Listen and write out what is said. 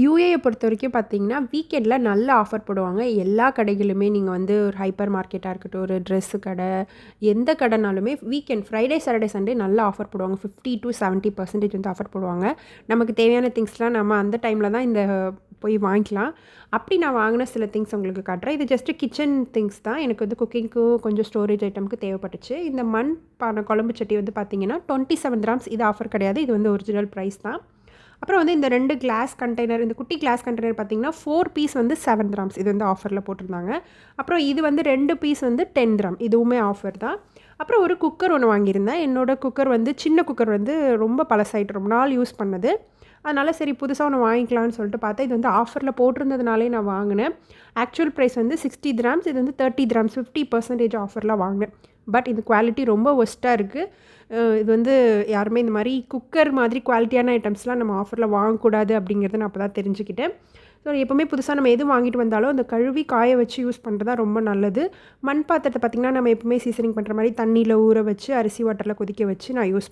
யுஏயை பொறுத்தவரைக்கும் பார்த்தீங்கன்னா, வீக்கெண்டில நல்ல ஆஃபர் போடுவாங்க. எல்லா கடைகளுமே நீங்க வந்து ஒரு ஹைப்பர் மார்க்கெட்டா இருக்கட்டும், ஒரு ட்ரெஸ்ஸு கடை, எந்த கடைனாலுமே வீக்கெண்ட் ஃப்ரைடே, சாட்டர்டே, சண்டே நல்ல ஆஃபர் போடுவாங்க. 50-70% வந்து ஆஃபர் போடுவாங்க. நமக்கு தேவையான திங்ஸ்லாம் நம்ம அந்த டைமில தான் போய் வாங்கிக்கலாம். அப்படி நான் வாங்கின சில திங்ஸ் உங்களுக்கு காட்டுறேன். இது ஜஸ்ட் கிச்சன் திங்ஸ் தான். எனக்கு வந்து குக்கிங்க்கு கொஞ்சம் ஸ்டோரேஜ் ஐட்டம்க்கு தேவைப்பட்டுச்சு. இந்த மண் பானை குழம்பு சட்டி வந்து பார்த்தீங்கன்னா, 27 கிராம்ஸ் இது ஆஃபர் கிடையாது. இது வந்து ஒரிஜினல் பிரைஸ் தான். அப்புறம் வந்து இந்த 2 கிளாஸ் கண்டெய்னர், இந்த குட்டி கிளாஸ் கண்டெய்னர் பார்த்தீங்கன்னா, 4 பீஸ் வந்து 7 கிராம்ஸ். இது வந்து ஆஃபர்ல போட்டிருந்தாங்க. அப்புறம் இது வந்து 2 பீஸ் வந்து 10 கிராம். இதுவுமே ஆஃபர் தான். அப்புறம் ஒரு குக்கர் ஒன்று வாங்கியிருந்தேன். என்னோட குக்கர் வந்து சின்ன குக்கர் வந்து ரொம்ப பழசாயிட்டு ரொம்ப நாள் யூஸ் பண்ணது. அதனால சரி புதுசா ஒன்று வாங்கிக்கலாம்னு சொல்லிட்டு பார்த்தேன். இது வந்து ஆஃபர்ல போட்டிருந்ததுனாலே நான் வாங்கினேன். ஆக்சுவல் ப்ரைஸ் வந்து 60 கிராம்ஸ். இது வந்து 30 கிராம்ஸ் 50% ஆஃபர்ல வாங்கினேன். பட் இது குவாலிட்டி ரொம்ப ஒர்ஸ்ட்டா இருக்கு. இது வந்து யாருமே இந்த மாரி குக்கர் மாதிரி குவாலிட்டியான ஐட்டம்ஸ்லாம் நம்ம ஆஃபர்ல வாங்கக்கூடாது அப்படிங்கிறத நான் அப்ப தான் தெரிஞ்சுக்கிட்டேன். ஸோ எப்பவுமே புதுசா நம்ம எது வாங்கிட்டு வந்தாலும் அந்த கழுவி காய வச்சு யூஸ் பண்ணுறது தான் ரொம்ப நல்லது. மண் பாத்திரத்த பார்த்தீங்கன்னா, நம்ம எப்பவுமே சீசனிங் பண்ணுற மாரி தண்ணீல ஊற வச்சு, அரிசி வாட்டர்ல கொதிக்க வச்சு நான் யூஸ்